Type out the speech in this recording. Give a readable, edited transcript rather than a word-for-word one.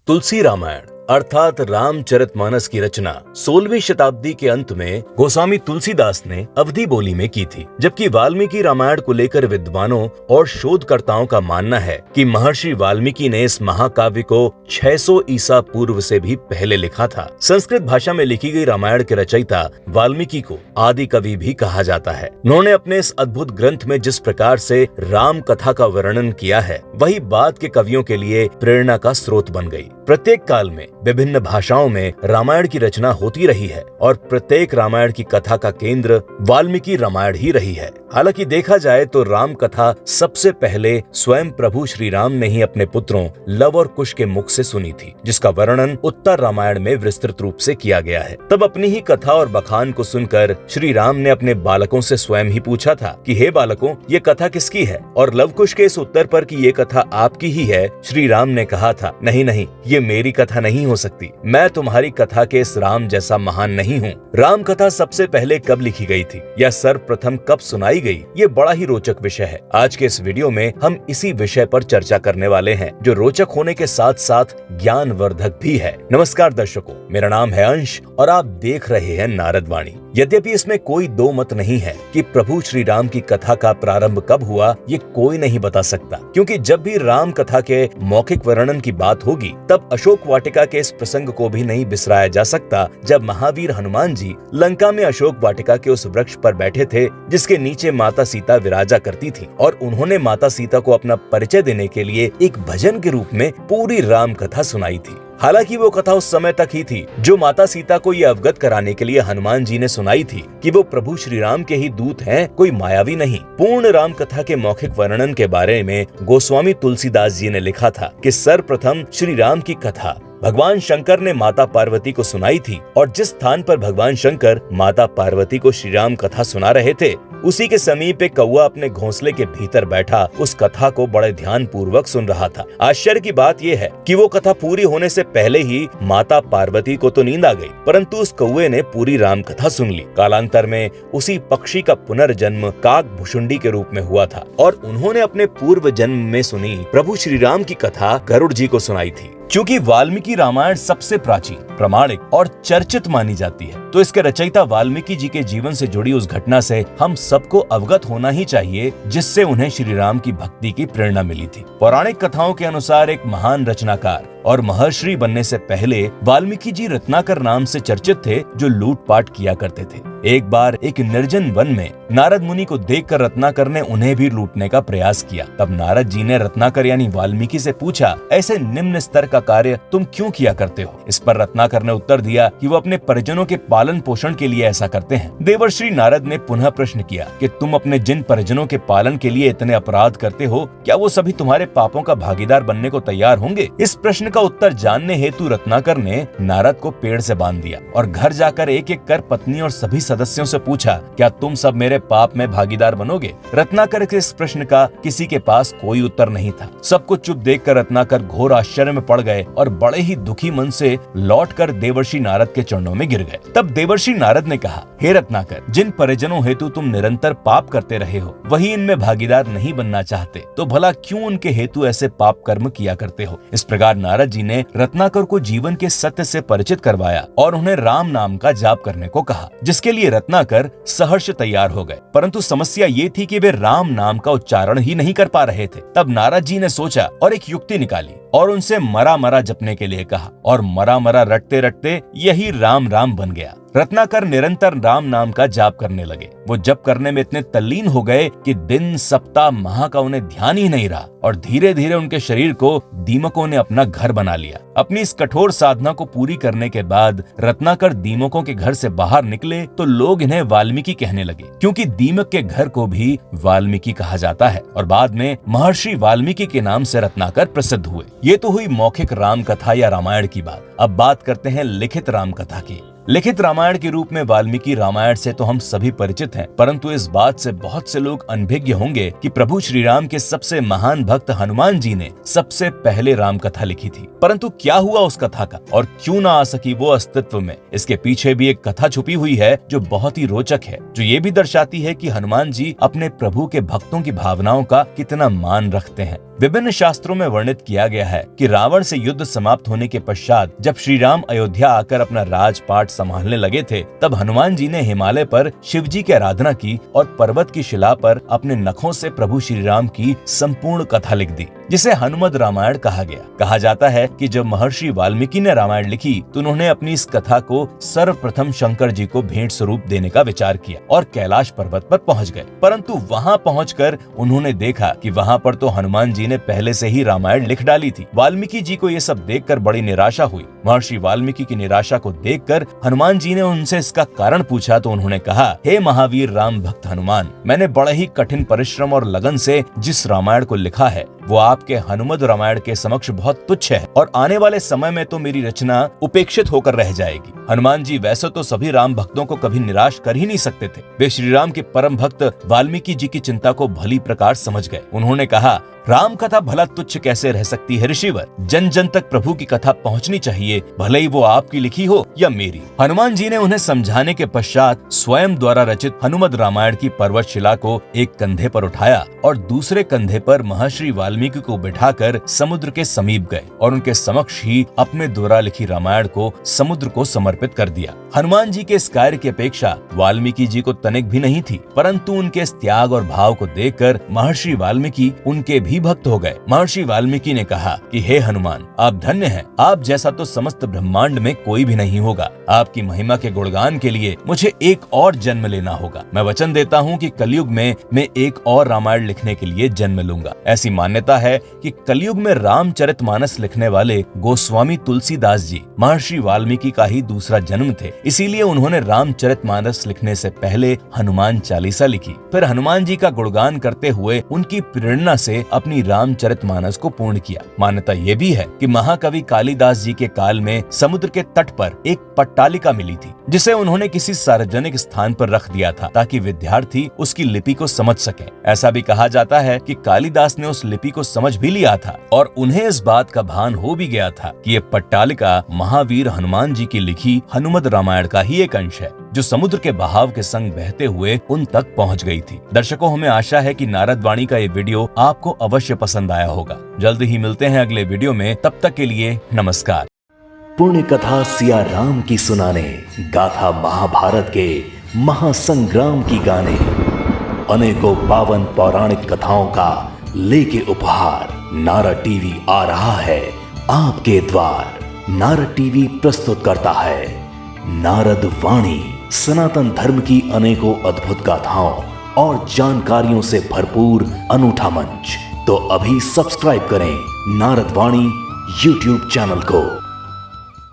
तुलसी रामायण अर्थात रामचरितमानस की रचना 16वीं शताब्दी के अंत में गोस्वामी तुलसीदास ने अवधी बोली में की थी, जबकि वाल्मीकि रामायण को लेकर विद्वानों और शोधकर्ताओं का मानना है कि महर्षि वाल्मीकि ने इस महाकाव्य को 600 ईसा पूर्व से भी पहले लिखा था। संस्कृत भाषा में लिखी गई रामायण के रचयिता वाल्मीकि को आदि कवि भी कहा जाता है। उन्होंने अपने इस अद्भुत ग्रंथ में जिस प्रकार से राम कथा का वर्णन किया है, वही बाद के कवियों के लिए प्रेरणा का स्रोत बन गई। प्रत्येक काल में विभिन्न भाषाओं में रामायण की रचना होती रही है और प्रत्येक रामायण की कथा का केंद्र वाल्मीकि रामायण ही रही है। हालांकि देखा जाए तो राम कथा सबसे पहले स्वयं प्रभु श्री राम ने ही अपने पुत्रों लव और कुश के मुख से सुनी थी, जिसका वर्णन उत्तर रामायण में विस्तृत रूप से किया गया है। तब अपनी ही कथा और बखान को सुनकर श्री राम ने अपने बालकों से स्वयं ही पूछा था कि हे बालकों, ये कथा किसकी है? और लव कुश के इस उत्तर पर कि ये कथा आपकी ही है, श्री राम ने कहा था, नहीं नहीं, ये मेरी कथा नहीं हो सकती। मैं तुम्हारी कथा के इस राम जैसा महान नहीं हूँ। राम कथा सबसे पहले कब लिखी गई थी या सर्वप्रथम कब सुनाई गई, ये बड़ा ही रोचक विषय है। आज के इस वीडियो में हम इसी विषय पर चर्चा करने वाले हैं, जो रोचक होने के साथ साथ ज्ञानवर्धक भी है। नमस्कार दर्शकों, मेरा नाम है अंश और आप देख रहे हैं नारद वाणी। यद्यपि इसमें कोई दो मत नहीं है कि प्रभु श्री राम की कथा का प्रारंभ कब हुआ, ये कोई नहीं बता सकता, क्योंकि जब भी राम कथा के मौखिक वर्णन की बात होगी तब अशोक वाटिका के इस प्रसंग को भी नहीं बिसराया जा सकता, जब महावीर हनुमान जी लंका में अशोक वाटिका के उस वृक्ष पर बैठे थे जिसके नीचे माता सीता विराजा करती थी, और उन्होंने माता सीता को अपना परिचय देने के लिए एक भजन के रूप में पूरी राम कथा सुनाई थी। हालांकि वो कथा उस समय तक ही थी जो माता सीता को ये अवगत कराने के लिए हनुमान जी ने सुनाई थी कि वो प्रभु श्री राम के ही दूत हैं, कोई मायावी नहीं। पूर्ण राम कथा के मौखिक वर्णन के बारे में गोस्वामी तुलसीदास जी ने लिखा था कि सर्वप्रथम श्री राम की कथा भगवान शंकर ने माता पार्वती को सुनाई थी, और जिस स्थान पर भगवान शंकर माता पार्वती को श्री राम कथा सुना रहे थे, उसी के समीप एक कौवा अपने घोंसले के भीतर बैठा उस कथा को बड़े ध्यान पूर्वक सुन रहा था। आश्चर्य की बात यह है कि वो कथा पूरी होने से पहले ही माता पार्वती को तो नींद आ गई, परंतु उस कौवे ने पूरी राम कथा सुन ली। कालांतर में उसी पक्षी का पुनर्जन्म काक भुषुंडी के रूप में हुआ था, और उन्होंने अपने पूर्व जन्म में सुनी प्रभु श्री राम की कथा गरुड़ जी को सुनाई थी। क्योंकि वाल्मीकि रामायण सबसे प्राचीन, प्रामाणिक और चर्चित मानी जाती है, तो इसके रचयिता वाल्मीकि जी के जीवन से जुड़ी उस घटना से हम सबको अवगत होना ही चाहिए, जिससे उन्हें श्री राम की भक्ति की प्रेरणा मिली थी। पौराणिक कथाओं के अनुसार एक महान रचनाकार और महर्षि बनने से पहले वाल्मीकि जी रत्नाकर नाम से चर्चित थे, जो लूटपाट किया करते थे। एक बार एक निर्जन वन में नारद मुनि को देखकर रत्नाकर ने उन्हें भी लूटने का प्रयास किया। तब नारद जी ने रत्नाकर यानी वाल्मीकि से पूछा, ऐसे निम्न स्तर का कार्य तुम क्यों किया करते हो? इस पर रत्नाकर ने उत्तर दिया कि वो अपने परिजनों के पालन पोषण के लिए ऐसा करते हैं। देवर्षि नारद ने पुनः प्रश्न किया कि तुम अपने जिन परिजनों के पालन के लिए इतने अपराध करते हो, क्या वो सभी तुम्हारे पापों का भागीदार बनने को तैयार होंगे? इस प्रश्न का उत्तर जानने हेतु रत्नाकर ने नारद को पेड़ से बांध दिया और घर जाकर एक एक कर पत्नी और सभी सदस्यों से पूछा, क्या तुम सब मेरे पाप में भागीदार बनोगे? रत्नाकर के इस प्रश्न का किसी के पास कोई उत्तर नहीं था। सबको चुप देखकर रत्नाकर घोर आश्चर्य में पड़ गए और बड़े ही दुखी मन से लौटकर देवर्षि नारद के चरणों में गिर गए। तब देवर्षि नारद ने कहा, हे रत्नाकर, जिन परिजनों हेतु तुम निरंतर पाप करते रहे हो, वही इनमें भागीदार नहीं बनना चाहते, तो भला क्यों उनके हेतु ऐसे पाप कर्म किया करते हो? इस प्रकार नारद जी ने रत्नाकर को जीवन के सत्य से परिचित करवाया और उन्हें राम नाम का जाप करने को कहा, जिसके लिए रत्नाकर सहर्ष तैयार हो गए। परंतु समस्या ये थी कि वे राम नाम का उच्चारण ही नहीं कर पा रहे थे। तब नारद जी ने सोचा और एक युक्ति निकाली और उनसे मरा मरा जपने के लिए कहा, और मरा मरा रटते रटते यही राम राम बन गया। रत्नाकर निरंतर राम नाम का जाप करने लगे। वो जप करने में इतने तल्लीन हो गए कि दिन सप्ताह माह का उन्हें ध्यान ही नहीं रहा, और धीरे धीरे उनके शरीर को दीमकों ने अपना घर बना लिया। अपनी इस कठोर साधना को पूरी करने के बाद रत्नाकर दीमकों के घर से बाहर निकले तो लोग इन्हें वाल्मीकि कहने लगे, क्योंकि दीमक के घर को भी वाल्मीकि कहा जाता है, और बाद में महर्षि वाल्मीकि के नाम से रत्नाकर प्रसिद्ध हुए। ये तो हुई मौखिक राम कथा या रामायण की बात। अब बात करते हैं लिखित राम कथा की। लिखित रामायण के रूप में वाल्मीकि रामायण से तो हम सभी परिचित हैं, परंतु इस बात से बहुत से लोग अनभिज्ञ होंगे कि प्रभु श्री राम के सबसे महान भक्त हनुमान जी ने सबसे पहले राम कथा लिखी थी। परंतु क्या हुआ उस कथा का और क्यों ना आ सकी वो अस्तित्व में, इसके पीछे भी एक कथा छुपी हुई है जो बहुत ही रोचक है, जो ये भी दर्शाती है कि हनुमान जी अपने प्रभु के भक्तों की भावनाओं का कितना मान रखते हैं। विभिन्न शास्त्रों में वर्णित किया गया है कि रावण से युद्ध समाप्त होने के पश्चात जब श्री राम अयोध्या आकर अपना राजपाट संभालने लगे थे, तब हनुमान जी ने हिमालय पर शिव जी की आराधना की और पर्वत की शिला पर अपने नखों से प्रभु श्री राम की संपूर्ण कथा लिख दी, जिसे हनुमद रामायण कहा गया। कहा जाता है कि जब महर्षि वाल्मीकि ने रामायण लिखी तो उन्होंने अपनी इस कथा को सर्वप्रथम शंकर जी को भेंट स्वरूप देने का विचार किया और कैलाश पर्वत पर पहुंच गए। परंतु वहां पहुंचकर उन्होंने देखा कि वहां पर तो हनुमान जी ने पहले से ही रामायण लिख डाली थी। वाल्मीकि जी को ये सब देखकर बड़ी निराशा हुई। महर्षि वाल्मीकि की निराशा को देखकर हनुमान जी ने उनसे इसका कारण पूछा तो उन्होंने कहा, हे महावीर राम भक्त हनुमान, मैंने बड़े ही कठिन परिश्रम और लगन से जिस रामायण को लिखा है वो आपके हनुमद रामायण के समक्ष बहुत तुच्छ है और आने वाले समय में तो मेरी रचना उपेक्षित होकर रह जाएगी। हनुमान जी वैसे तो सभी राम भक्तों को कभी निराश कर ही नहीं सकते थे। वे श्री राम के परम भक्त वाल्मीकि जी की चिंता को भली प्रकार समझ गए। उन्होंने कहा, राम कथा भला तुच्छ कैसे रह सकती है ऋषिवर, जन जन तक प्रभु की कथा पहुंचनी चाहिए, भले ही वो आपकी लिखी हो या मेरी। हनुमान जी ने उन्हें समझाने के पश्चात स्वयं द्वारा रचित हनुमद रामायण की पर्वत शिला को एक कंधे पर उठाया और दूसरे कंधे पर महर्षि वाल्मीकि को बिठाकर समुद्र के समीप गए और उनके समक्ष ही अपने द्वारा लिखी रामायण को समुद्र को समर्पित कर दिया। हनुमान जी के इस कार्य की अपेक्षा वाल्मीकि जी को तनिक भी नहीं थी, परंतु उनके इस त्याग और भाव को देखकर महर्षि वाल्मीकि उनके भी भक्त हो गए। महर्षि वाल्मीकि ने कहा कि हे हनुमान, आप धन्य हैं, आप जैसा तो समस्त ब्रह्मांड में कोई भी नहीं होगा। आपकी महिमा के गुणगान के लिए मुझे एक और जन्म लेना होगा। मैं वचन देता हूँ कि कलयुग में मैं एक और रामायण लिखने के लिए जन्म लूंगा। ऐसी मान्यता है कि कलयुग में रामचरितमानस लिखने वाले गोस्वामी तुलसीदास जी महर्षि वाल्मीकि का ही दूसरा जन्म थे, इसीलिए उन्होंने रामचरितमानस लिखने से पहले हनुमान चालीसा लिखी। फिर हनुमान जी का गुणगान करते हुए उनकी प्रेरणा से अपनी रामचरितमानस को पूर्ण किया। मान्यता ये भी है कि महाकवि कालिदास जी के काल में समुद्र के तट पर एक पट्टालिका मिली थी, जिसे उन्होंने किसी सार्वजनिक स्थान पर रख दिया था ताकि विद्यार्थी उसकी लिपि को समझ सके। ऐसा भी कहा जाता है कि कालिदास ने उस लिपि को समझ भी लिया था और उन्हें इस बात का भान हो भी गया था कि ये पट्टालिका महावीर हनुमान जी की लिखी हनुमद रामायण का ही एक अंश है, जो समुद्र के बहाव के संग बहते हुए उन तक पहुंच गई थी। दर्शकों, हमें आशा है कि नारद वाणी का ये वीडियो आपको अवश्य पसंद आया होगा। जल्द ही मिलते हैं अगले वीडियो में, तब तक के लिए नमस्कार। पुण्य कथा सिया राम की सुनाने, गाथा महाभारत के महासंग्राम की गाने, अनेकों पावन पौराणिक कथाओं का लेके उपहार नारद टीवी आ रहा है आपके द्वार। नारद टीवी प्रस्तुत करता है नारद वाणी, सनातन धर्म की अनेकों अद्भुत गाथाओं और जानकारियों से भरपूर अनूठा मंच। तो अभी सब्सक्राइब करें नारद वाणी YouTube चैनल को।